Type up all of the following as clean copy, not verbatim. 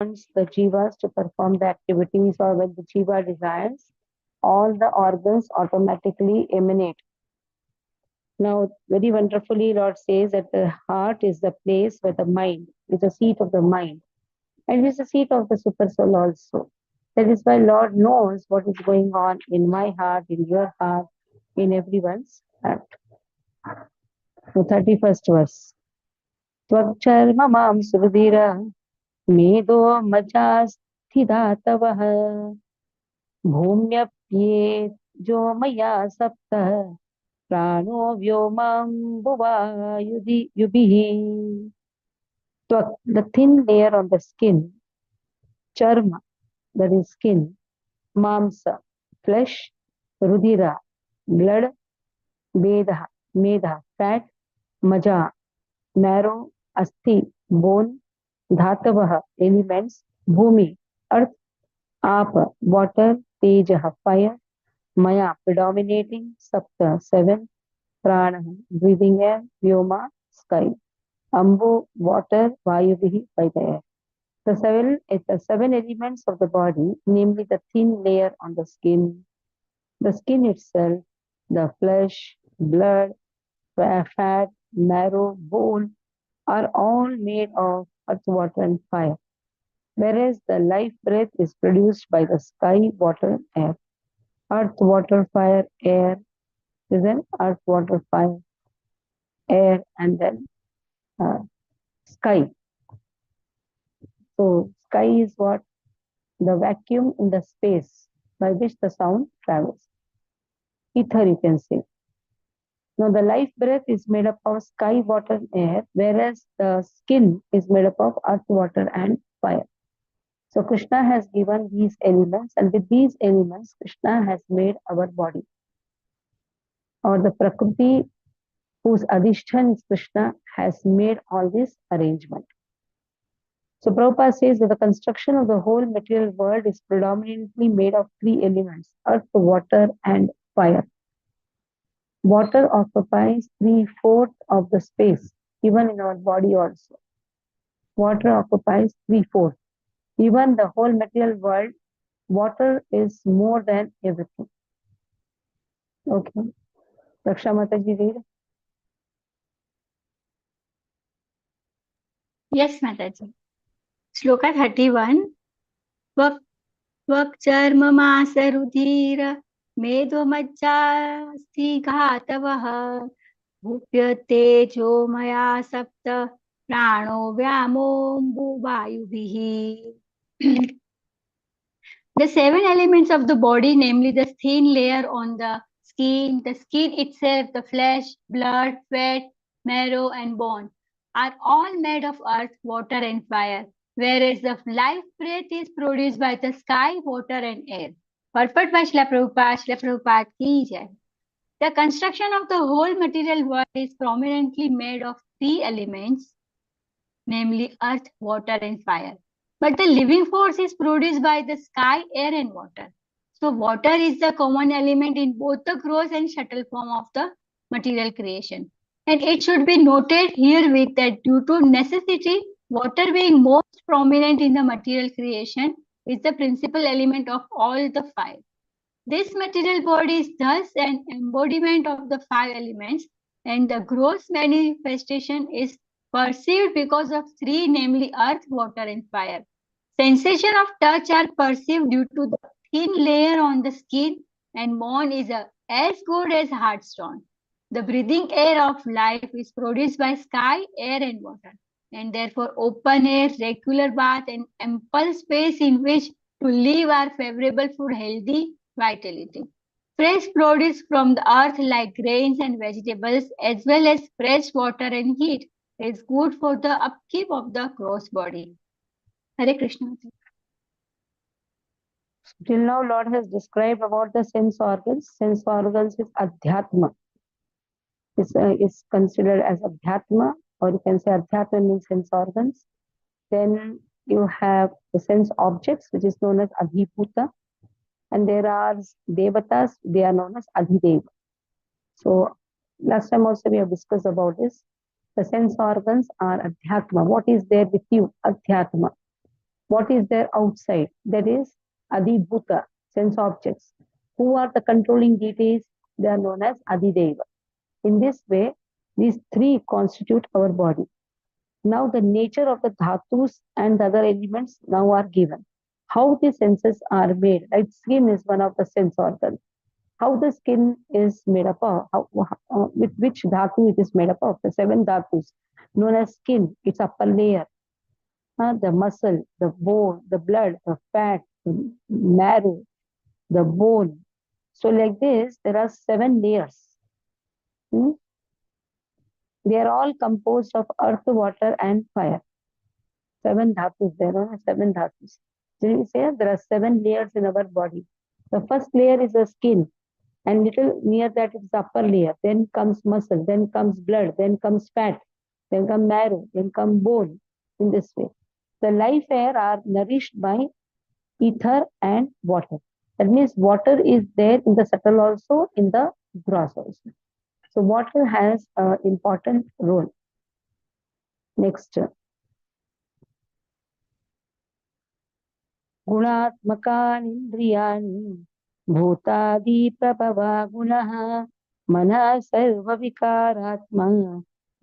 wants the jivas to perform the activities or when the jiva desires, all the organs automatically emanate. Now, very wonderfully, Lord says that the heart is the place where the mind is the seat of the mind and is the seat of the super soul also. That is why Lord knows what is going on in my heart, in your heart, in everyone's heart. The 31st verse. Tvakcharmamam sudhira medo majasthidhatavah bhumyapye jo maya sapta prano vyomam yubihi. The thin layer on the skin, charma, that is skin, mamsa, flesh, rudira, blood, medha, fat, maja, marrow, asti, bone, dhatavah, elements, bhumi, earth, apa, water, tejaha, fire, maya, predominating, sapta, seven, prana, breathing air, vyoma, sky, ambu, water, vayuvihi, by the air. The seven elements of the body, namely the thin layer on the skin itself, the flesh, blood, fat, marrow, bone, are all made of earth, water, and fire. Whereas the life breath is produced by the sky, water, air. Earth, water, fire, air, is then earth, water, fire, air, and then uh, sky. So, sky is what? The vacuum in the space by which the sound travels. Ether, you can say. Now, the life breath is made up of sky, water, and air, whereas the skin is made up of earth, water, and fire. So, Krishna has given these elements, and with these elements, Krishna has made our body. Or the Prakriti, whose adhishtan is Krishna, has made all this arrangement. So, Prabhupada says that the construction of the whole material world is predominantly made of three elements: earth, water, and fire. Water occupies 3/4 of the space, even in our body also. Water occupies 3/4. Even the whole material world, water is more than everything. Okay. Raksha Mataji, read. Yes, Mataji. Shloka 31. Vakcharmamasaruddhira medvamajjasti ghatavah bhupyate jo maya sapta prano vyamombu vayubhihi. The seven elements of the body, namely the thin layer on the skin itself, the flesh, blood, fat, marrow, and bone, are all made of earth, water, and fire, whereas the life breath is produced by the sky, water, and air. Purport by Srila Prabhupada ki jai. The construction of the whole material world is prominently made of three elements, namely earth, water, and fire. But the living force is produced by the sky, air, and water. So water is the common element in both the gross and subtle form of the material creation. And it should be noted herewith that due to necessity, water being most prominent in the material creation is the principal element of all the five. This material body is thus an embodiment of the five elements, and the gross manifestation is perceived because of three, namely earth, water, and fire. Sensation of touch are perceived due to the thin layer on the skin, and bone is as good as hard stone. The breathing air of life is produced by sky, air, and water, and therefore open air, regular bath, and ample space in which to live are favorable for healthy vitality. Fresh produce from the earth like grains and vegetables as well as fresh water and heat is good for the upkeep of the gross body. Hare Krishna. Till now, Lord has described about the sense organs. Sense organs is adhyatma. Is considered as adhyatma, or you can say adhyatma means sense organs. Then you have the sense objects, which is known as adhibhuta. And there are devatas, they are known as adhideva. So last time also we have discussed about this. The sense organs are adhyatma. What is there with you? Adhyatma. What is there outside? That is Adibhuta, sense objects. Who are the controlling deities? They are known as Adideva. In this way, these three constitute our body. Now the nature of the dhatus and the other elements now are given. How the senses are made, like skin is one of the sense organs. How the skin is made up of, with which dhatu it is made up of, the seven dhatus known as skin, its upper layer, the muscle, the bone, the blood, the fat, the marrow, the bone. So like this, there are seven layers. Hmm? They are all composed of earth, water, and fire. Seven dhatus, there are seven dhatus. So we say there are seven layers in our body. The first layer is the skin, and little near that is the upper layer. Then comes muscle, then comes blood, then comes fat, then comes marrow, then comes bone. In this way, the life air are nourished by ether and water. That means water is there in the subtle also, in the gross also. So water has an important role. Next, गुणात्मकानीन्द्रियाणि भूतादिप्रभवा गुणः मनः सर्वविकारात्मा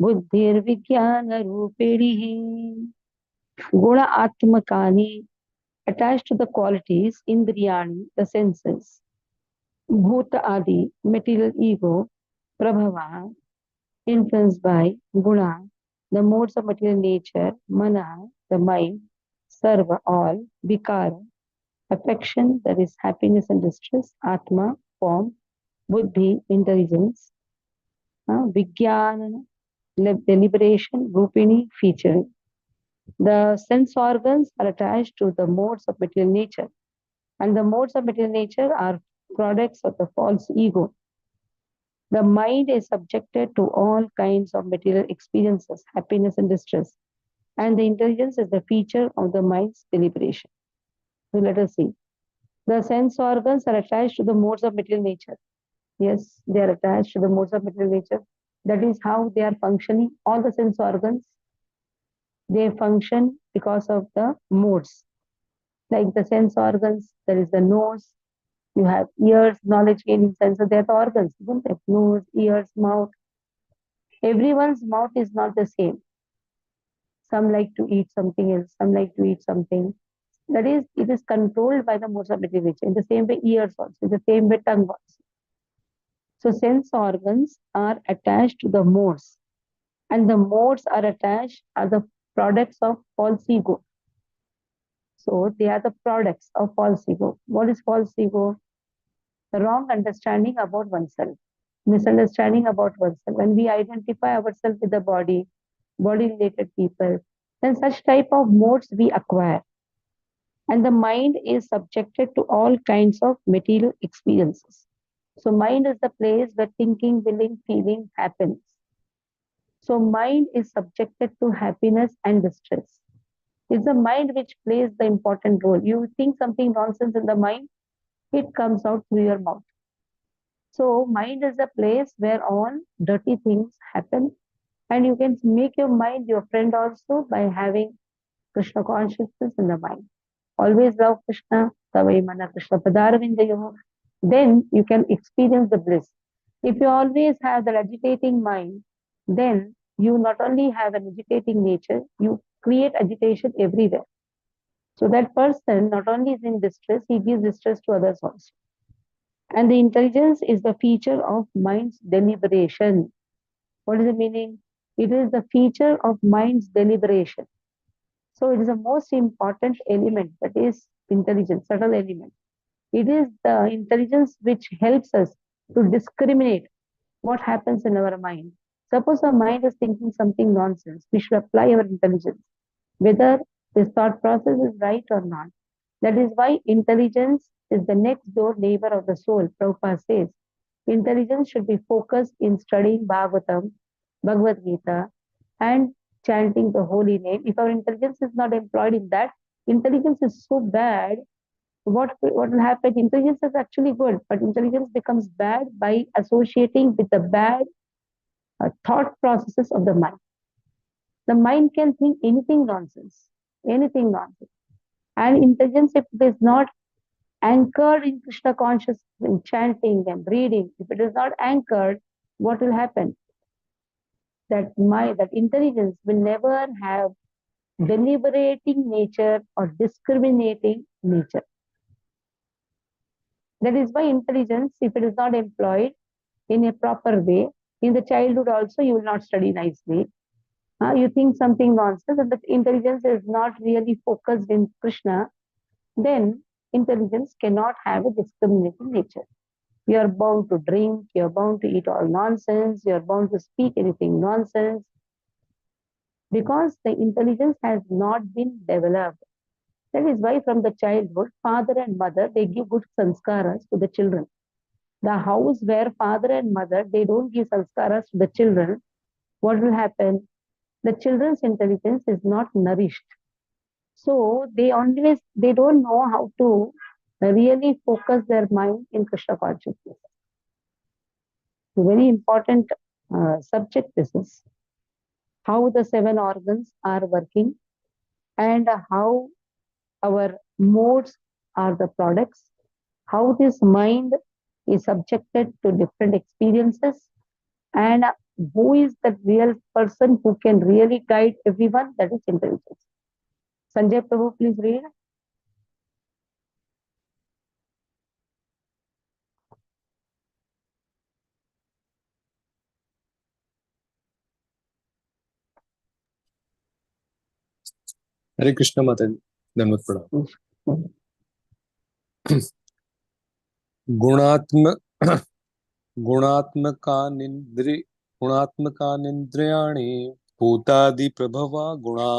बुद्धिर्विज्ञानरूपिणिः गुण आत्मकानि attached to the qualities indriyani the senses bhuta adi material ego prabhava influenced by guna the modes of material nature mana the mind sarva all vikara affection, that is happiness and distress, atma, form, buddhi, intelligence, vijnana, deliberation, rupini, featuring. The sense organs are attached to the modes of material nature, and the modes of material nature are products of the false ego. The mind is subjected to all kinds of material experiences, happiness and distress, and the intelligence is the feature of the mind's deliberation. So let us see. The sense organs are attached to the modes of material nature. Yes, they are attached to the modes of material nature. That is how they are functioning. All the sense organs, they function because of the modes. Like the sense organs, there is the nose, you have ears, knowledge gaining senses, they are the organs, isn't it? Nose, ears, mouth. Everyone's mouth is not the same. Some like to eat something else, some like to eat something. That is, it is controlled by the modes of material nature. In the same way, ears also, in the same way, tongue also. So sense organs are attached to the modes, and the modes are attached are the products of false ego. So they are the products of false ego. What is false ego? The wrong understanding about oneself, misunderstanding about oneself. When we identify ourselves with the body-related people, then such type of modes we acquire. And the mind is subjected to all kinds of material experiences. So mind is the place where thinking, willing, feeling happens. So mind is subjected to happiness and distress. It's the mind which plays the important role. You think something nonsense in the mind, it comes out through your mouth. So mind is the place where all dirty things happen, and you can make your mind your friend also by having Krishna consciousness in the mind. Always love Krishna, Tavai Mana Krishna Padaravindayoh. Then you can experience the bliss. If you always have that agitating mind, then you not only have an agitating nature, you create agitation everywhere. So that person not only is in distress, he gives distress to others also. And the intelligence is the feature of mind's deliberation. What is the meaning? It is the feature of mind's deliberation. So it is the most important element, that is intelligence, subtle element. It is the intelligence which helps us to discriminate what happens in our mind. Suppose our mind is thinking something nonsense, we should apply our intelligence, whether this thought process is right or not. That is why intelligence is the next door neighbor of the soul. Prabhupada says, intelligence should be focused in studying Bhagavatam, Bhagavad Gita, and chanting the holy name. If our intelligence is not employed in that, intelligence is so bad. What will happen? Intelligence is actually good, but intelligence becomes bad by associating with the bad thought processes of the mind. The mind can think anything nonsense, anything nonsense. And intelligence, if it is not anchored in Krishna consciousness, in chanting and reading, if it is not anchored, what will happen? That intelligence will never have deliberating nature or discriminating nature. That is why intelligence, if it is not employed in a proper way, in the childhood also you will not study nicely. You think something nonsense, and the intelligence is not really focused in Krishna, then intelligence cannot have a discriminating nature. You are bound to drink, you are bound to eat all nonsense, you are bound to speak anything nonsense, because the intelligence has not been developed. That is why from the childhood, father and mother, they give good sanskaras to the children. The house where father and mother, they don't give sanskaras to the children, what will happen? The children's intelligence is not nourished. So they don't know how to really focus their mind in Krishna consciousness. A very important subject this is. How the seven organs are working and how our modes are the products, how this mind is subjected to different experiences, and who is the real person who can really guide everyone, that is intelligence. Sanjay Prabhu, please read. Hare Krishna Mataji, Dhanvat Pradhan. गुणात्मकानिन्द्रियाणि भूतादि प्रभवा गुणा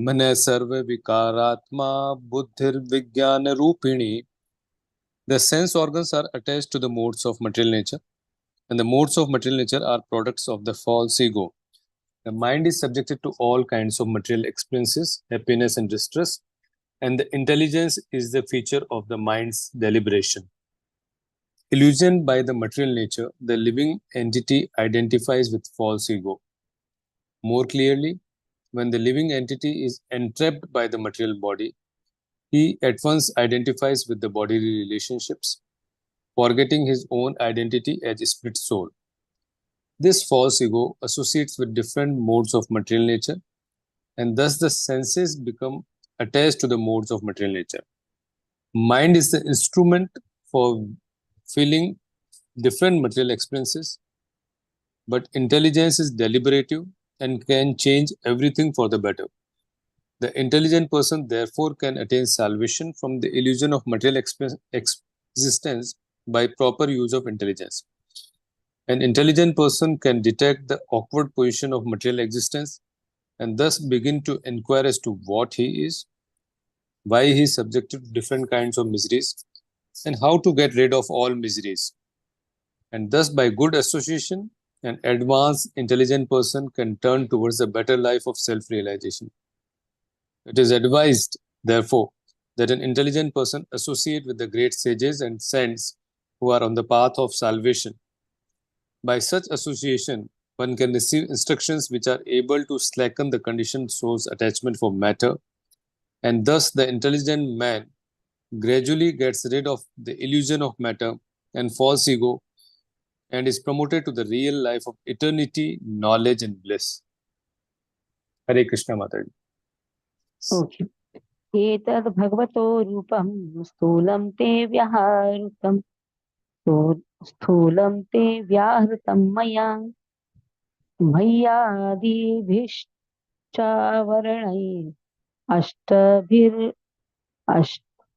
मन सर्व विकारात्मा बुद्धिर्विज्ञान रूपिणी. The sense organs are attached to the modes of material nature, and the modes of material nature are products of the false ego. The mind is subjected to all kinds of material experiences, happiness and distress, and the intelligence is the feature of the mind's deliberation. Illusioned by the material nature, the living entity identifies with false ego. More clearly, when the living entity is entrapped by the material body, he at once identifies with the bodily relationships, forgetting his own identity as a split soul. This false ego associates with different modes of material nature, and thus the senses become attached to the modes of material nature. Mind is the instrument for feeling different material experiences, but intelligence is deliberative and can change everything for the better. The intelligent person therefore can attain salvation from the illusion of material existence by proper use of intelligence. An intelligent person can detect the awkward position of material existence and thus begin to inquire as to what he is, why he is subjected to different kinds of miseries, and how to get rid of all miseries. And thus, by good association, an advanced, intelligent person can turn towards a better life of self-realization. It is advised, therefore, that an intelligent person associate with the great sages and saints who are on the path of salvation. By such association, one can receive instructions which are able to slacken the conditioned soul's attachment for matter, and thus the intelligent man gradually gets rid of the illusion of matter and false ego and is promoted to the real life of eternity, knowledge and bliss. Hare Krishna Mataji. Okay. एतद् भगवतो रूपं स्थूलं ते व्याहृतं स्थूलं ते व्याहृतं मया मय्यादिभिश्चावरणैः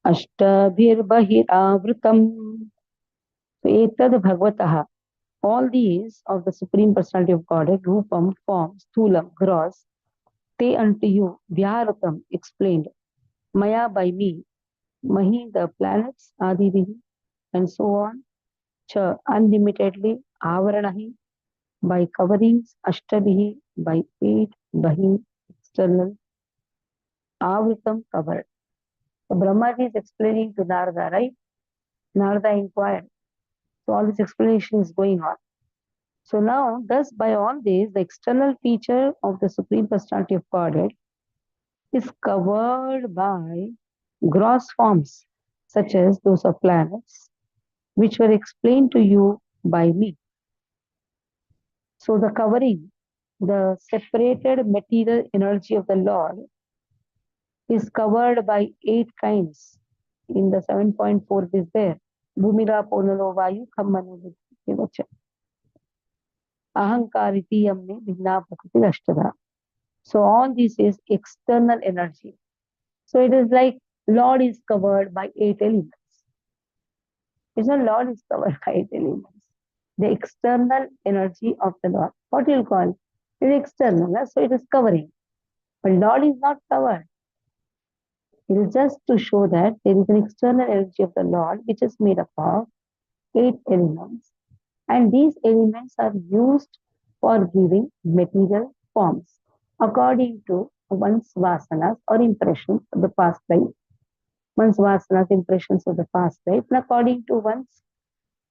अष्टभिर्बहिरावृतम्. एतद् भगवतः, all these of the Supreme Personality of Godhead, Rupam, form, Sthulam, gross, te unto you, Vyaratam, explained, Maya by me, Mahi, the planets, Adivihi, and so on, Cha, unlimitedly, Avaranahi, by coverings, Ashtabihi, by 8, Bahi, external, Avritam, covered. So Brahmaji is explaining to Narada, right? Narada inquired. So all this explanation is going on. So now, thus by all these, the external feature of the Supreme Personality of Godhead is covered by gross forms, such as those of planets, which were explained to you by me. So the covering, the separated material energy of the Lord is covered by 8 kinds. In the 7.4 it is there. Bhumira Ponalo Vayu Khammanu Vivacha. Ahankariti Yamne Bhigna Prakriti Ashtada. So all this is external energy. So it is like Lord is covered by 8 elements. It's not Lord is covered by 8 elements. The external energy of the Lord. What you call? It is external, so it is covering. But Lord is not covered. It is just to show that there is an external energy of the Lord which is made up of 8 elements. And these elements are used for giving material forms according to one's vasanas or impressions of the past life. One's vasanas, impressions of the past life, and according to one's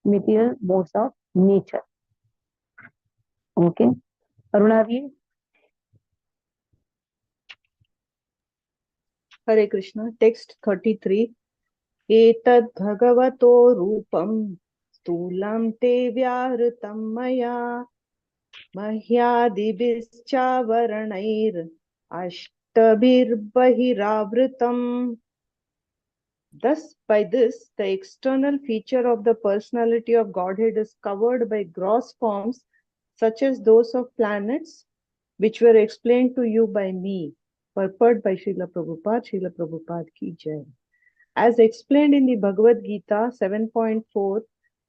material modes of nature. Okay? Aruna, read. Hare Krishna. Text 33. Etad bhagavato rupam sthulam te vyahritam maya mahyadibhischavaranair ashtabhir bahiravritam. Thus, by this, the external feature of the personality of Godhead is covered by gross forms such as those of planets, which were explained to you by me. Purport by Srila Prabhupada ki jai. As explained in the Bhagavad Gita 7.4,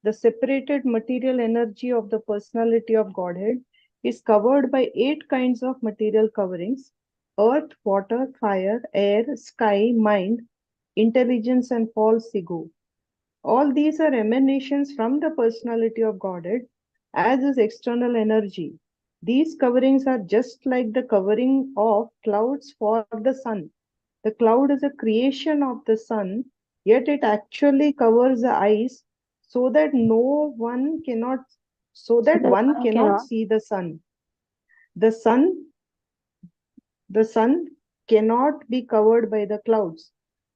the separated material energy of the personality of Godhead is covered by 8 kinds of material coverings: earth, water, fire, air, sky, mind, intelligence, and false ego. All these are emanations from the personality of Godhead as is external energy. These coverings are just like the covering of clouds for the sun. The cloud is a creation of the sun, yet it actually covers the eyes so that one cannot see the sun. The sun cannot be covered by the clouds.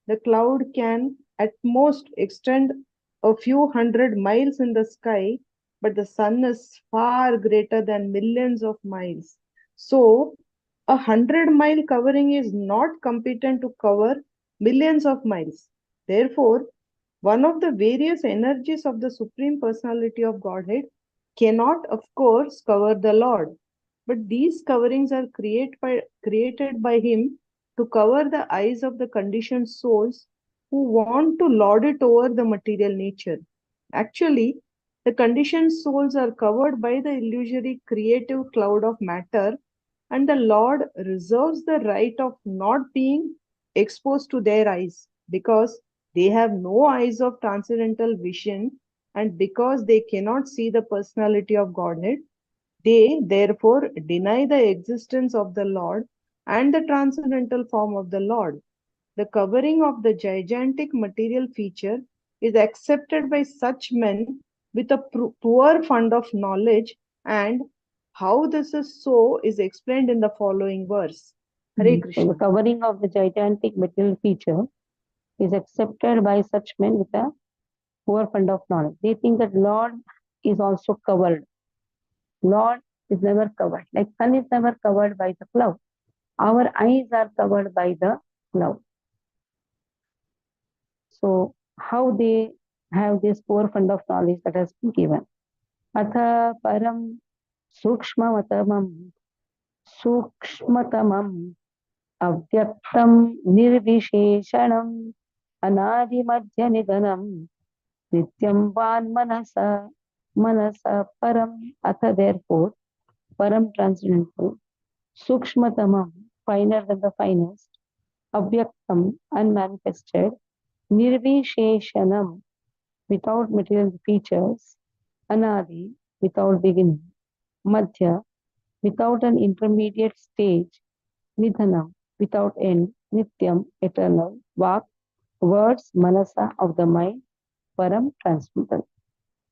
The cloud can at most extend a few hundred miles in the sky, but the sun is far greater than millions of miles. So, 100-mile covering is not competent to cover millions of miles. Therefore, one of the various energies of the Supreme Personality of Godhead cannot, of course, cover the Lord. But these coverings are created by Him to cover the eyes of the conditioned souls who want to lord it over the material nature. Actually, the conditioned souls are covered by the illusory creative cloud of matter, and the Lord reserves the right of not being exposed to their eyes because they have no eyes of transcendental vision, and because they cannot see the personality of Godhead. They therefore deny the existence of the Lord and the transcendental form of the Lord. The covering of the gigantic material feature is accepted by such men with a poor fund of knowledge, and how this is so is explained in the following verse. Hare So Krishna. the covering of the gigantic material feature is accepted by such men with a poor fund of knowledge. They think that Lord is also covered. Lord is never covered. Like sun is never covered by the cloud. Our eyes are covered by the cloud. So how they have this poor fund of knowledge that has been given. Atha param sukshmatamam avyaktam nirvisheshanam anadimadhya nidanam nityam van manasa param. Atha therefore param transcendental, sukshmatamam finer than the finest, avyaktam unmanifested, nirvisheshanam without material features, anadi without beginning, madhya without an intermediate stage, nidhanam without end, nityam eternal, vak words, manasa of the mind, param transcendental.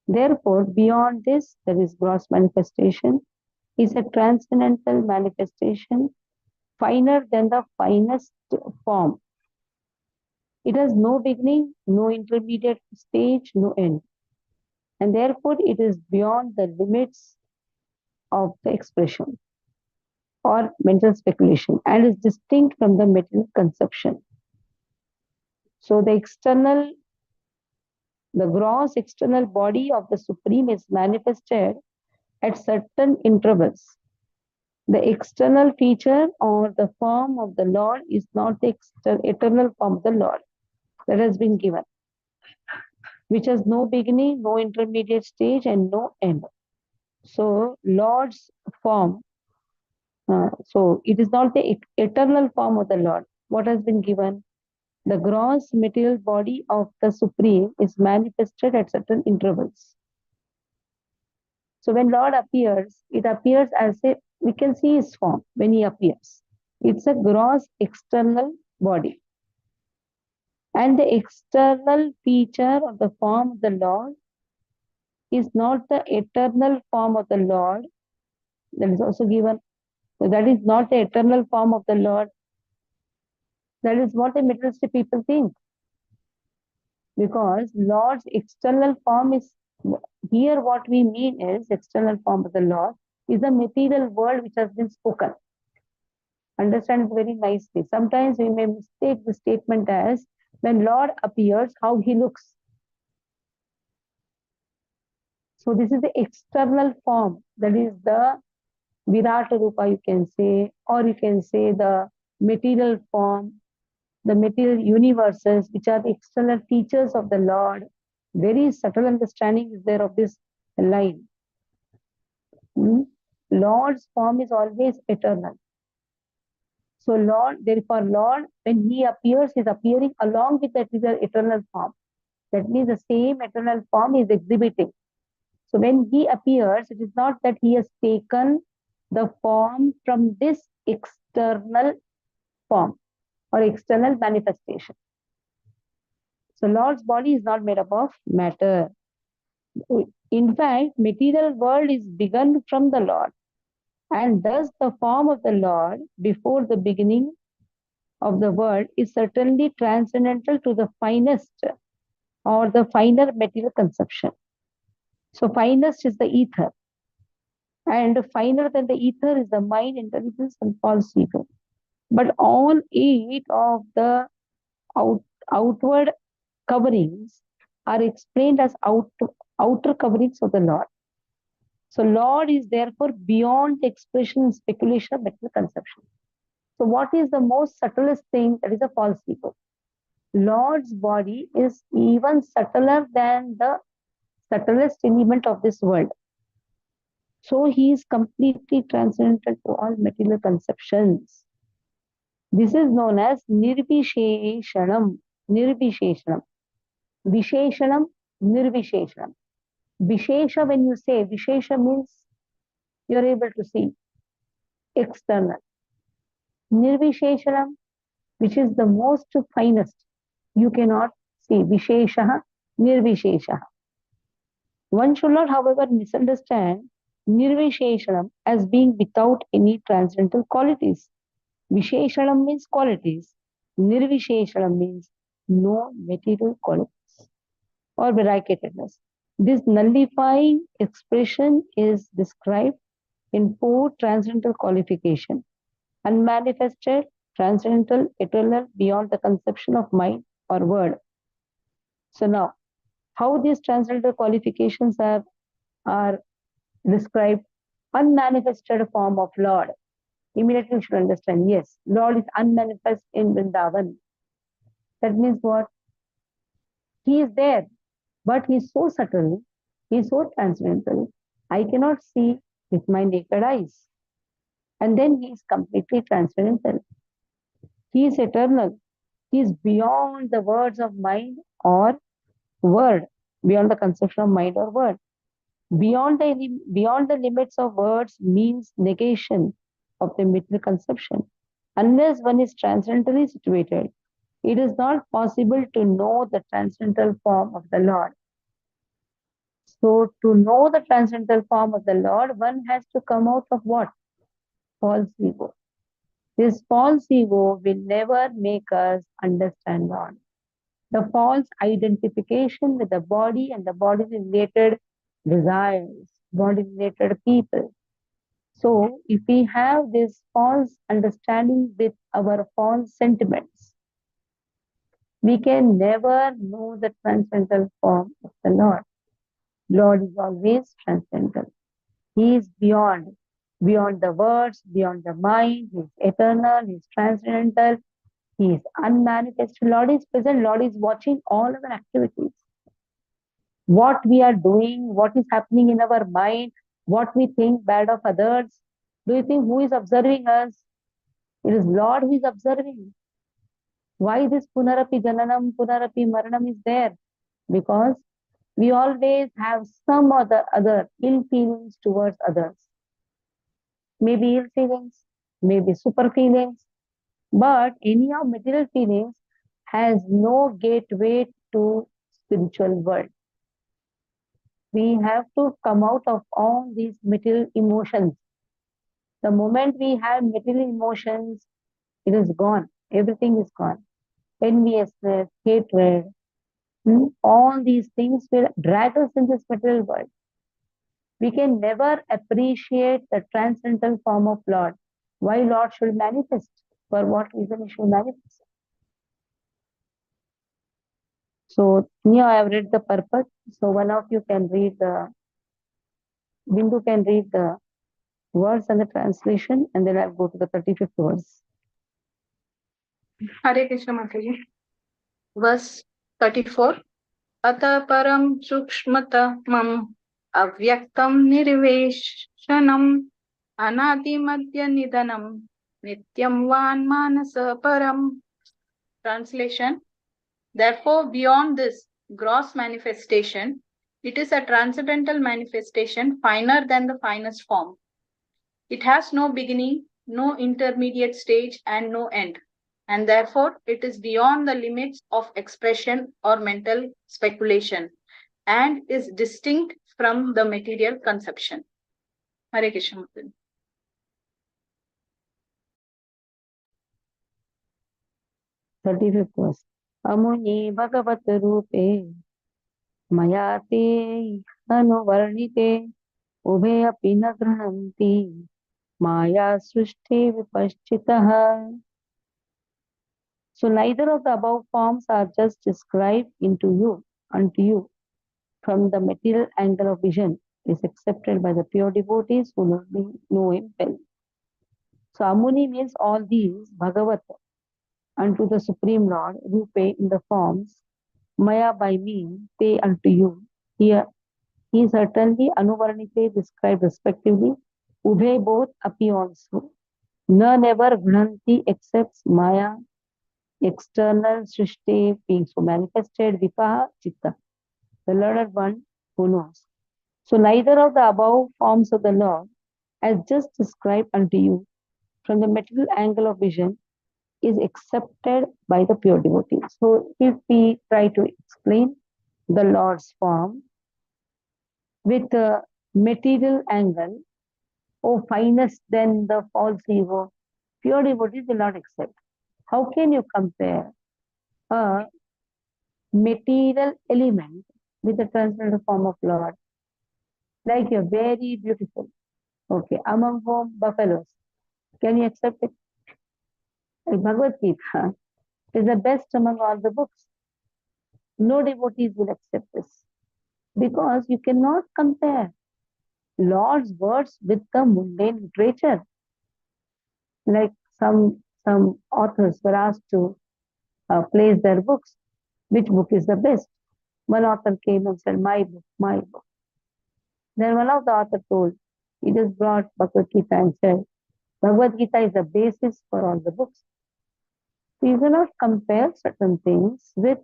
Therefore, beyond this, there is gross manifestation, is a transcendental manifestation, finer than the finest form. It has no beginning, no intermediate stage, no end. And therefore, it is beyond the limits of the expression or mental speculation and is distinct from the material conception. So the gross external body of the Supreme is manifested at certain intervals. The external feature or the form of the Lord is not the eternal form of the Lord that has been given, which has no beginning, no intermediate stage, and no end. So, Lord's form, so it is not the eternal form of the Lord. What has been given? The gross material body of the Supreme is manifested at certain intervals. So when Lord appears, it appears as if we can see his form when he appears. It's a gross external body. And the external feature of the form of the Lord is not the eternal form of the Lord. That is also given. So that is not the eternal form of the Lord. That is what the materialistic people think. Because Lord's external form is, here what we mean is external form of the Lord is the material world which has been spoken. Understand it very nicely. Sometimes we may mistake the statement as when Lord appears, how he looks. So this is the external form, that is the Virata Rupa, you can say, or you can say the material form, the material universes, which are the external features of the Lord. Very subtle understanding is there of this line. Lord's form is always eternal. So therefore Lord, when he appears, is appearing along with that eternal form. That means the same eternal form is exhibiting. So when he appears, it is not that he has taken the form from this external form or external manifestation. So Lord's body is not made up of matter. In fact, material world is begun from the Lord. And thus the form of the Lord before the beginning of the world is certainly transcendental to the finest or the finer material conception. So finest is the ether. And finer than the ether is the mind, intelligence, and false ego. But all 8 of the outward coverings are explained as outer coverings of the Lord. So Lord is therefore beyond the expression and speculation of material conception. So what is the most subtlest thing? That is a false ego. Lord's body is even subtler than the subtlest element of this world. So he is completely transcendental to all material conceptions. This is known as Nirvisheshanam. Nirvisheshanam. Visheshanam, Nirvisheshanam. Vishesha, when you say, Vishesha means you are able to see external. Nirvisheshanam, which is the most finest, you cannot see. Visheshaha, Nirvisheshaha. One should not, however, misunderstand Nirvisheshanam as being without any transcendental qualities. Visheshanam means qualities. Nirvisheshanam means no material qualities or variegatedness. This nullifying expression is described in 4 transcendental qualifications: unmanifested, transcendental, eternal, beyond the conception of mind or word. So now, how these transcendental qualifications are described? Unmanifested form of Lord. Immediately you should understand, yes, Lord is unmanifest in Vrindavan. That means what? He is there, but he is so subtle, he is so transcendental, I cannot see with my naked eyes. And then he is completely transcendental. He is eternal. He is beyond the words of mind or word, beyond the conception of mind or word. Beyond the limits of words means negation of the material conception. Unless one is transcendentally situated, it is not possible to know the transcendental form of the Lord. So to know the transcendental form of the Lord, one has to come out of what? False ego. This false ego will never make us understand God. the false identification with the body and the body-related desires, body-related people. So, if we have this false understanding with our false sentiments, we can never know the transcendental form of the Lord. Lord is always transcendental. He is beyond the words, beyond the mind. He is eternal, He is transcendental, He is unmanifested. Lord is present, Lord is watching all our activities. What we are doing, what is happening in our mind, what we think bad of others. Do you think who is observing us? It is Lord who is observing. Why this punarapi jananam, punarapi maranam is there? Because we always have some other ill feelings towards others. Maybe ill feelings, maybe super feelings, but any of material feelings has no gateway to spiritual world. We have to come out of all these material emotions. The moment we have material emotions, it is gone. Everything is gone. Enviousness, hatred, all these things will drag us in this material world. We can never appreciate the transcendental form of Lord. Why Lord should manifest? For what reason He should manifest? So here I have read the purpose. So one of you can read Bindu can read the words and the translation, and then I'll go to the 35th verse. Hare Krishna Mataji. Verse 34. Ata param sukshmatamam avyaktam nirveshanam anadi madhya nidanam nityam van manasa param. Translation. Therefore, beyond this gross manifestation, it is a transcendental manifestation finer than the finest form. It has no beginning, no intermediate stage, and no end. And therefore, it is beyond the limits of expression or mental speculation and is distinct from the material conception. Hare Krishna. 35th verse. Amuni bhagavat rupe maya te anuvarnite ubhe api na grananti maya srishti vipaschitaha. So neither of the above forms are just described unto you from the material angle of vision is accepted by the pure devotees who know Him well. So Amuni means all these, Bhagavat, unto the Supreme Lord, Rupe in the forms, Maya by me, Te unto you. Here, He is certainly Anuvarnite described respectively, Ubhe both, Api also. Na never Gnanti accepts Maya, external Srishti being so manifested, Vipaha Chitta, the learned one who knows. So neither of the above forms of the Lord, as just described unto you, from the material angle of vision, is accepted by the pure devotees. So if we try to explain the Lord's form with a material angle, finest than the false ego, pure devotees will not accept. How can you compare a material element with the transcendental form of Lord? Like you're very beautiful. Okay, among whom buffaloes. Can you accept it? Like Bhagavad Gita is the best among all the books. No devotees will accept this because you cannot compare Lord's words with the mundane literature. Like some authors were asked to place their books. Which book is the best? One author came and said, my book, my book. Then one of the authors told, he just brought Bhagavad Gita and said, Bhagavad Gita is the basis for all the books. So you cannot compare certain things with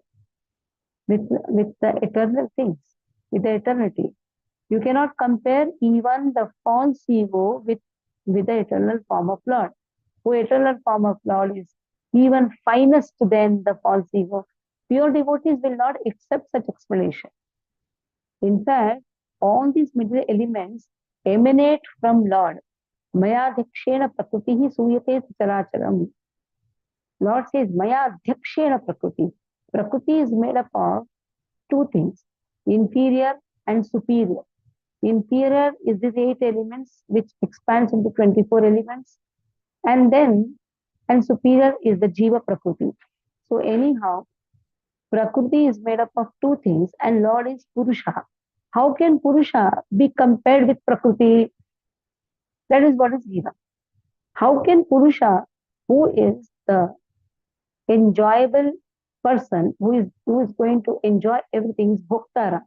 the eternal things, with the eternity. You cannot compare even the false ego with the eternal form of Lord. Who eternal form of Lord is even finest than the false ego. Pure devotees will not accept such explanation. In fact, all these material elements emanate from Lord. Maya dhikshena prakritihi suyate characharam. Lord says, Maya dhikshena prakriti. Prakriti is made up of two things, inferior and superior. Inferior is these 8 elements which expands into 24 elements, and superior is the Jiva Prakriti. So anyhow, Prakriti is made up of two things and Lord is Purusha. How can Purusha be compared with Prakriti? That is what is given. How can Purusha, who is the enjoyable person, who is going to enjoy everything, is Bhoktara.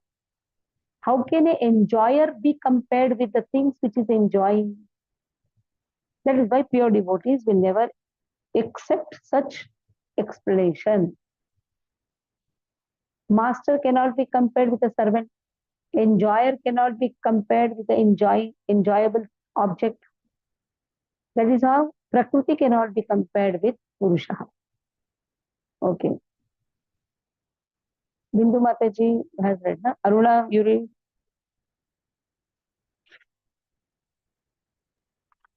How can an enjoyer be compared with the things which is enjoying? That is why pure devotees will never accept such explanation. Master cannot be compared with a servant. Enjoyer cannot be compared with the enjoyable object. That is how Prakriti cannot be compared with Purusha. Okay. Bindu Mataji has read, na? Aruna, you read?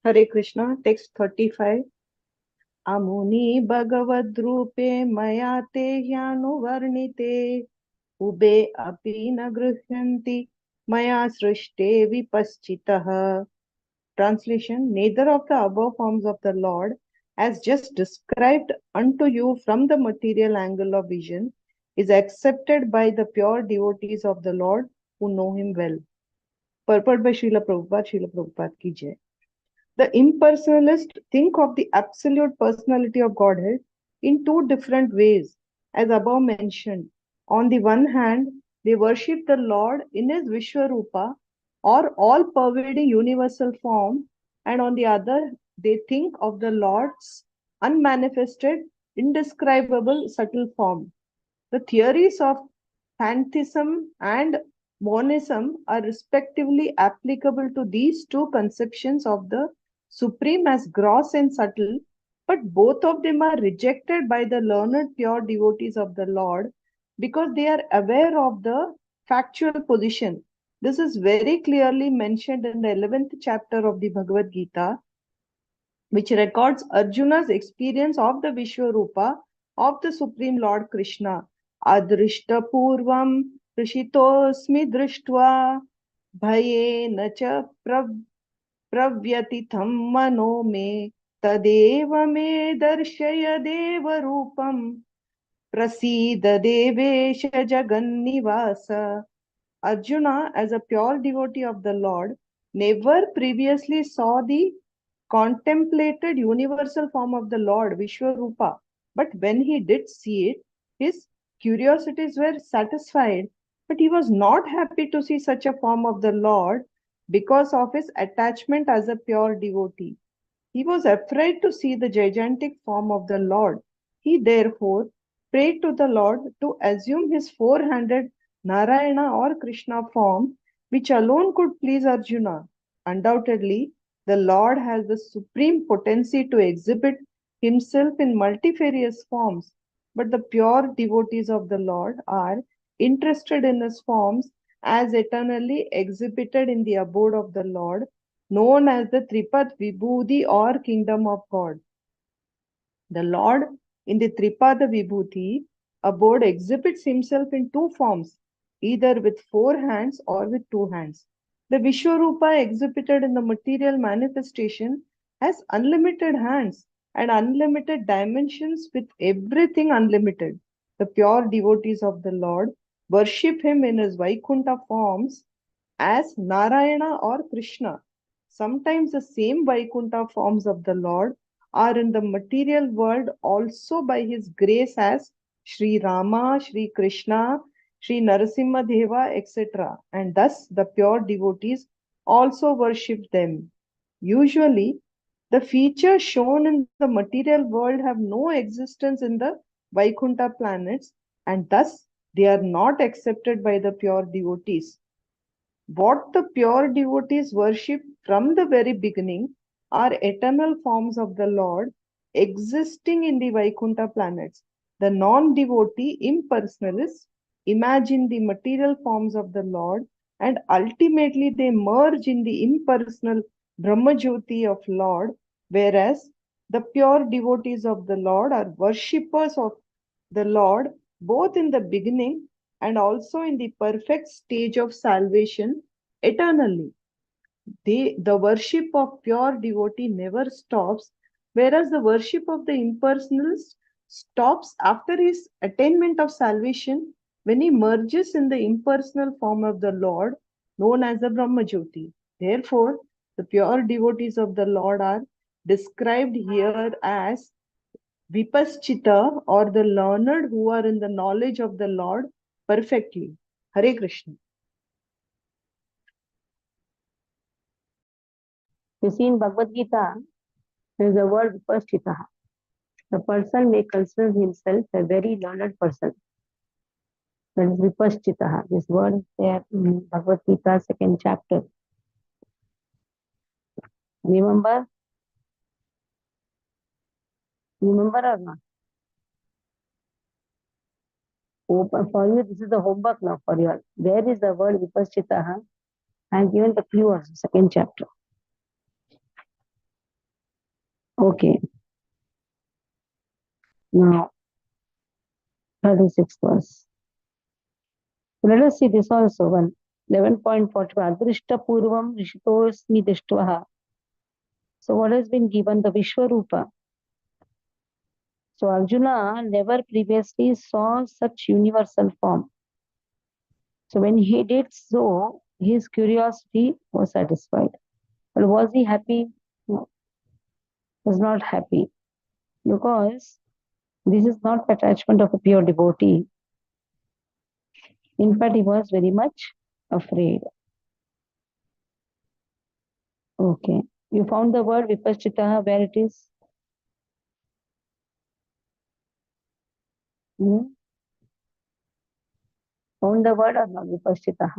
Hare Krishna, text 35. Amuni Bhagavadrupe maya te hyanuvarnite ube api na grihyanti maya srishte vipaschitah. Translation: neither of the above forms of the Lord, as just described unto you from the material angle of vision, is accepted by the pure devotees of the Lord who know him well. Purport by Srila Prabhupada ki jai. The impersonalists think of the absolute personality of Godhead in two different ways, as above mentioned. On the one hand, they worship the Lord in his Vishwarupa or all-pervading universal form, and on the other, they think of the Lord's unmanifested, indescribable, subtle form. The theories of pantheism and monism are respectively applicable to these two conceptions of the Supreme as gross and subtle, but both of them are rejected by the learned pure devotees of the Lord because they are aware of the factual position. This is very clearly mentioned in the 11th chapter of the Bhagavad Gita, which records Arjuna's experience of the Vishwarupa of the Supreme Lord Krishna. Adrishta purvam prishitosmi drishtva bhayena cha pravyatitham mano me tadeva me darshaya deva rupam prasida devesha jagannivasa. Arjuna, as a pure devotee of the Lord, never previously saw the contemplated universal form of the Lord, Vishwarupa. But when he did see it, his curiosities were satisfied. But he was not happy to see such a form of the Lord because of his attachment as a pure devotee. He was afraid to see the gigantic form of the Lord. He therefore prayed to the Lord to assume his four-handed Narayana or Krishna form, which alone could please Arjuna. Undoubtedly, the Lord has the supreme potency to exhibit himself in multifarious forms, but the pure devotees of the Lord are interested in his forms as eternally exhibited in the abode of the Lord, known as the Tripad Vibhuti or Kingdom of God. The Lord in the Tripada Vibhuti abode exhibits himself in two forms, either with four hands or with two hands. The Vishwarupa exhibited in the material manifestation has unlimited hands and unlimited dimensions with everything unlimited. The pure devotees of the Lord worship him in his Vaikuntha forms as Narayana or Krishna. Sometimes the same Vaikuntha forms of the Lord are in the material world also by his grace as Sri Rama, Sri Krishna, Sri Narasimha Deva, etc. And thus the pure devotees also worship them. Usually, the features shown in the material world have no existence in the Vaikuntha planets, and thus they are not accepted by the pure devotees. What the pure devotees worship from the very beginning are eternal forms of the Lord existing in the Vaikuntha planets. The non-devotee impersonalists imagine the material forms of the Lord and ultimately they merge in the impersonal Brahmajyoti of Lord, whereas the pure devotees of the Lord are worshippers of the Lord both in the beginning and also in the perfect stage of salvation eternally. The worship of pure devotee never stops, whereas the worship of the impersonalist stops after his attainment of salvation when he merges in the impersonal form of the Lord, known as the Brahmajyoti. Therefore, the pure devotees of the Lord are described here as Vipaschita, or the learned who are in the knowledge of the Lord perfectly. Hare Krishna. You see, in Bhagavad Gita, there is a word Vipaschita. The person may consider himself a very learned person. That is Vipaschita. This word is there in Bhagavad Gita, second chapter. Remember? Remember or not? Open for you. This is the homework now for you all. Where is the word Vipaschita? I have given the clue also, second chapter. Okay. Now, 36th verse. Let us see this also. 11.45. Adrishta purvam rishitosmi dishtvaha. So what has been given? The Vishwarupa. So Arjuna never previously saw such universal form. So when he did so, his curiosity was satisfied. But was he happy? No, was not happy. Because this is not the attachment of a pure devotee. In fact, he was very much afraid. Okay. You found the word Vipaschita, where it is? Found the word or not? Vipaschita.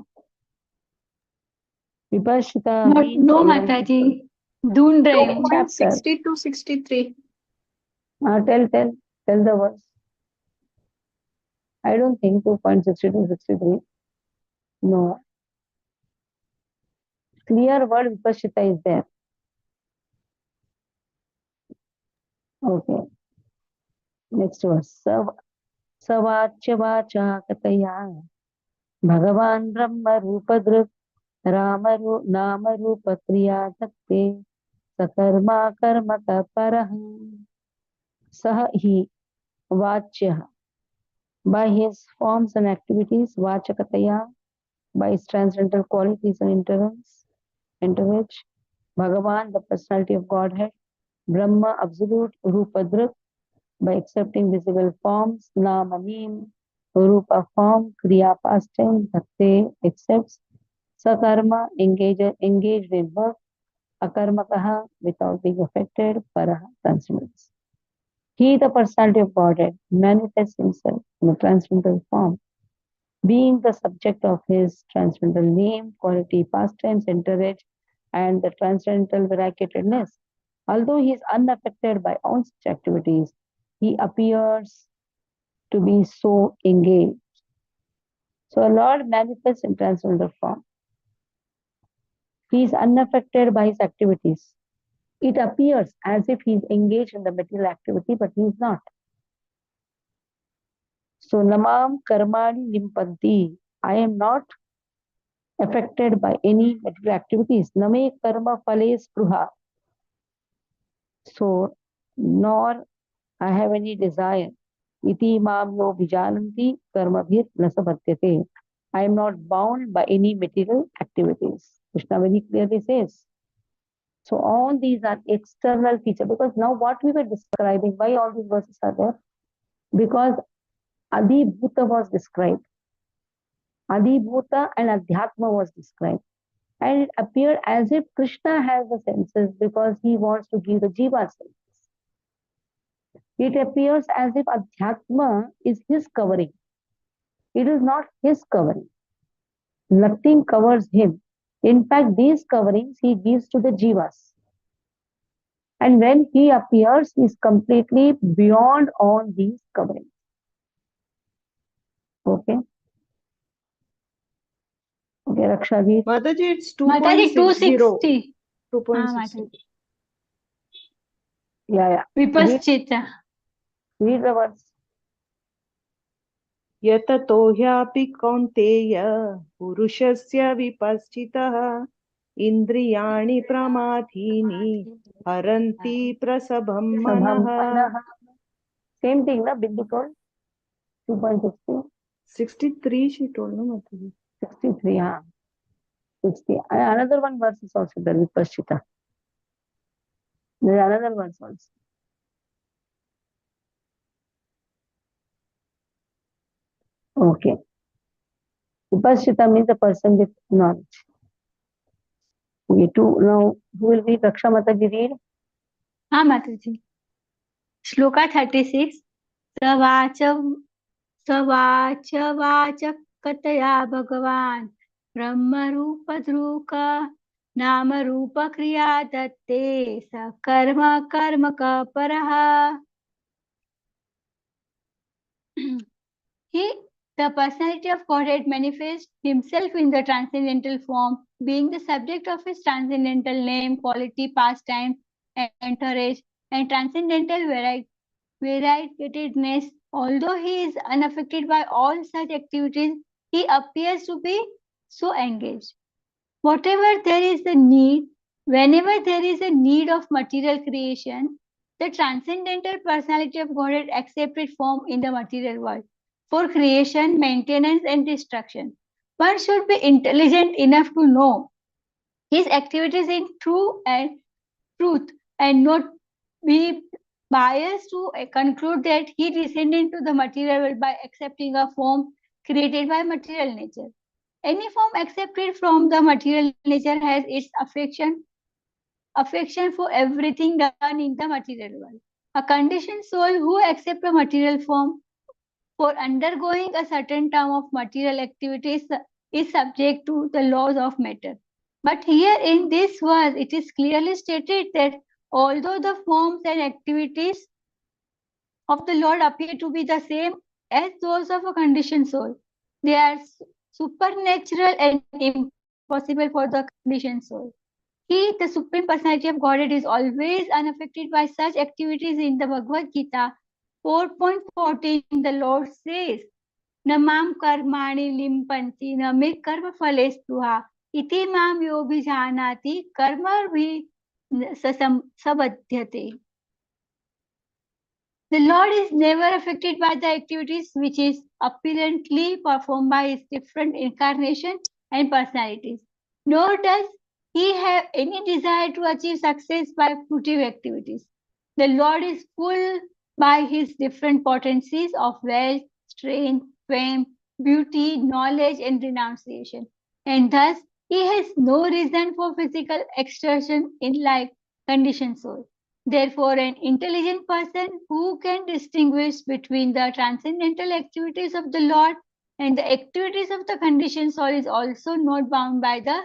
Vipaschita means No, Mataji. Dhoond rahi Second hu. chapter. 62, 63. Tell the verse. I don't think 2.62, 63. No. Clear word Vipaschita is there. Okay. Next verse. Savachya vacha kataya Bhagavan Brahma Rupadruk Nama Rupa Kriya Takte Sakarma Karmata Parah Sah Hi Vachya, by his forms and activities, Vachakataya, by his transcendental qualities and interage, Bhagavan, the personality of Godhead, Brahma, absolute, Rupadruk, by accepting visible forms, Nama, name, Rupa, form, Kriya, past tense, Bhakti, accepts, Sakarma, engaged in work, Akarmakaha, without being affected, Paraha, transcendence. He, the personality of Godhead, manifests himself in a transcendental form, being the subject of his transcendental name, quality, pastimes, entourage, and the transcendental variegatedness. Although he is unaffected by all such activities, he appears to be so engaged. So, a Lord manifests in transcendental form. He is unaffected by his activities. It appears as if he is engaged in the material activity, but he is not. So, namam karmani limpanti. I am not affected by any material activities. Name karma phale spruha. So, nor I have any desire. Iti mam yo vijalanti karma bhir nasabatyate. I am not bound by any material activities. Krishna very clearly says. So, all these are external features. Because now what we were describing, why all these verses are there? Because Adibhuta was described. Adibhuta and Adhyatma was described. And it appeared as if Krishna has the senses because he wants to give the jiva senses. It appears as if Adhyatma is his covering. It is not his covering. Nothing covers him. In fact, these coverings he gives to the jivas. And when he appears, he is completely beyond all these coverings. Okay. Okay, Raksha. Mataji, it's Mataji, 2.60. 260. 2.60. Yeah. Vipaschita. Read the words. यततो ह्यापि कौन्तेय पुरुषस्य विपश्चितः इन्द्रियाणि प्रमाथीनि हरन्ति प्रसभं मनः. Same thing, na? Bindu told 2.60. 63 she told, no Mataji? 63, yeah. 60. Another one verse is also there with Pashchita. There is another verse also. Okay. Upashita means a person with knowledge. Okay, now who will read? Raksha Mataji read? हाँ माताजी. श्लोका 36. सवाच वाचकतया भगवान् ब्रह्मरूपधृक नामरूपक्रिया दत्ते स कर्मकपरः. The personality of Godhead manifests himself in the transcendental form, being the subject of his transcendental name, quality, pastime, entourage, and transcendental variegatedness. Although he is unaffected by all such activities, he appears to be so engaged. Whatever there is a need, whenever there is a need of material creation, the transcendental personality of Godhead accepts its form in the material world for creation, maintenance, and destruction. One should be intelligent enough to know his activities in truth and not be biased to conclude that he descended into the material world by accepting a form created by material nature. Any form accepted from the material nature has its affection for everything done in the material world. A conditioned soul who accepts a material form for undergoing a certain term of material activities is subject to the laws of matter. But here in this verse, it is clearly stated that although the forms and activities of the Lord appear to be the same as those of a conditioned soul, they are supernatural and impossible for the conditioned soul. He, the Supreme Personality of Godhead, is always unaffected by such activities. In the Bhagavad Gita 4.14, the Lord says, Namam karmani limpanti name karma phale spruha iti mam yobhijanati karma bhi sabadhyate. The Lord is never affected by the activities which is apparently performed by his different incarnations and personalities, nor does he have any desire to achieve success by fruitive activities. The Lord is full by his different potencies of wealth, strength, fame, beauty, knowledge, and renunciation, and thus he has no reason for physical exertion in like conditioned soul. Therefore, an intelligent person who can distinguish between the transcendental activities of the Lord and the activities of the conditioned soul is also not bound by the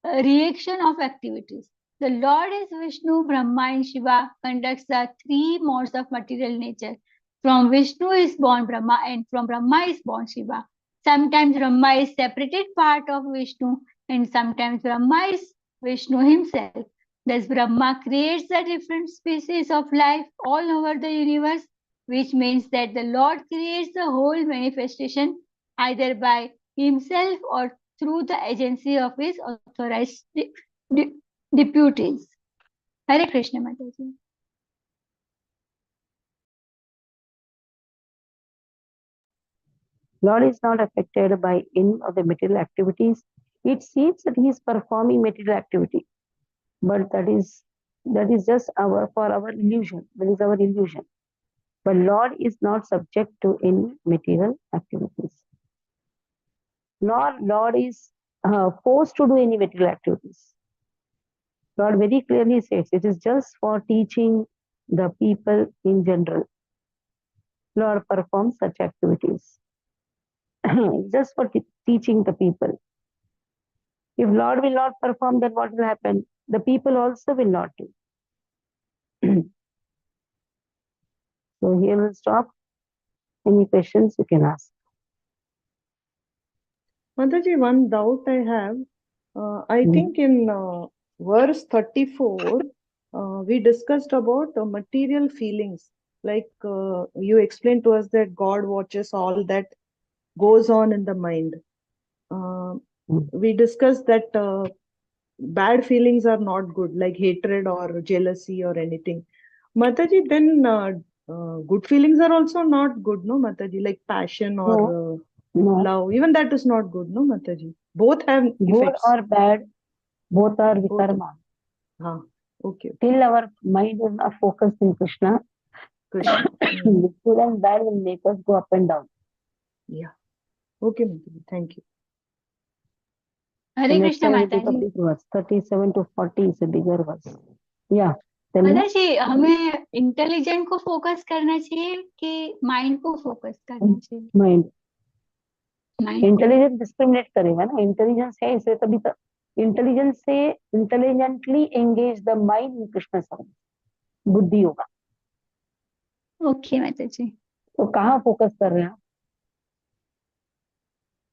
reaction of activities. The Lord is Vishnu, Brahma, and Shiva conducts the three modes of material nature. From Vishnu is born Brahma, and from Brahma is born Shiva. Sometimes Brahma is separated part of Vishnu, and sometimes Brahma is Vishnu himself. Thus, Brahma creates the different species of life all over the universe, which means that the Lord creates the whole manifestation either by himself or through the agency of his authorized deputies. Hare Krishna, Mataji. Lord is not affected by any of the material activities. It seems that he is performing material activity, but that is just for our illusion. That is our illusion. But Lord is not subject to any material activities. Nor Lord is forced to do any material activities. Lord very clearly says it is just for teaching the people in general. Lord performs such activities. Just for teaching the people. If Lord will not perform, then what will happen? The people also will not do. So here we'll stop. Any questions you can ask. Mataji, one doubt I have. I think in verse 34, we discussed about material feelings like you explained to us that God watches all that goes on in the mind. We discussed that bad feelings are not good, like hatred or jealousy or anything. Mataji, then good feelings are also not good, no, Mataji? Like passion or No, love, even that is not good, no, Mataji? Both have good effects. or bad, both are Both. vikarma. Okay. Till our mind is not focused in Krishna, Krishna. good and bad will make us go up and down. Yeah. Okay, Mataji. Thank you. The Hare next Krishna time will be माता the ji. big verse. 37 to 40 is a bigger verse. Yeah. Tell me. माता जी, हमें intelligent को focus करना चाहिए कि mind को focus करना चाहिए? Mind mind. इंटेलिजेंस डिस्क्रिमिनेट करेगा ना, इंटेलिजेंस है इसे, तभी तो इंटेलिजेंस से intelligently engage the mind in Krishna service, बुद्धि होगा। ओके माता जी। तो कहाँ फोकस कर रहे हैं आप?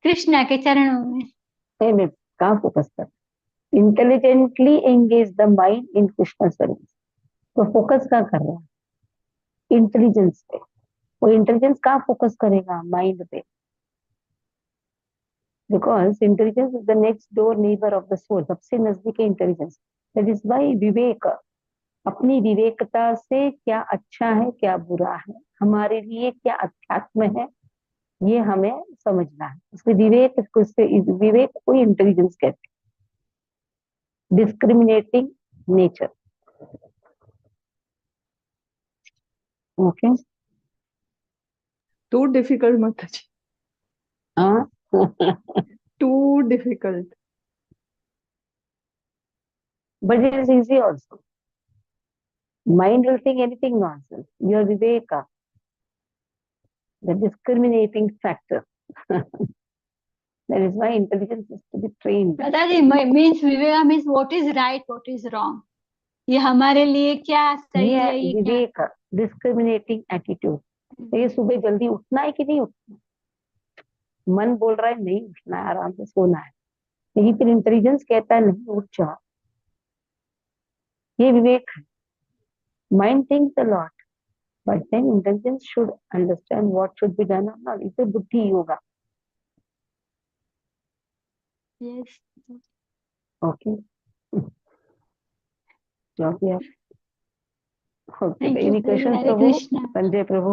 कृष्णा के चरणों में। कहाँ फोकस कर रहे हैं? Intelligently engage the mind in Krishna service, तो फोकस कहाँ कर रहे हैं? इंटेलिजेंस पे। वो इंटेलिजेंस कहाँ फोकस करेगा? माइंड पे। Because intelligence is the next door neighbor of the soul, सबसे नजदीक है इंटेलिजेंस। That is why विवेक, अपनी विवेकता से क्या अच्छा है क्या बुरा है, हमारे लिए क्या अध्यात्म है, ये हमें समझना है। इसलिए विवेक को इंटेलिजेंस कहते हैं, discriminating nature. Okay, Too difficult, Mataji. हाँ Too difficult. but it is easy also. Mind will think anything nonsense. Your viveka, the discriminating factor. That is why intelligence is to be trained. दादाजी, means Vivek means what is right what is wrong, ये हमारे लिए क्या सही ये है, ये क्या? विवेक, डिस्क्रिमिनेटिंग एटीट्यूड। तो ये सुबह जल्दी उठना है कि नहीं उठना? मन बोल रहा है नहीं उठना है, आराम से सोना है, लेकिन फिर इंटेलिजेंस कहता है नहीं उठ जाओ। ये विवेक है। Mind thinks a lot, but then intelligence should understand what should be done or not. इसे बुद्धि होगा। यस। ओके, जो भी है। Okay, thank you. Any question Hare प्रभु? कृष्णा। संजय प्रभु?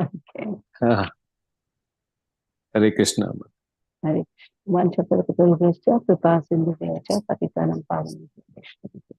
ओके, हाँ, हरे कृष्णा। हरे कृष्ण। वंशकल्पतरुभ्यश्च कृपा सिन्धुभ्यश्च पतितानां पावनेभ्यो वैष्णवेभ्यो।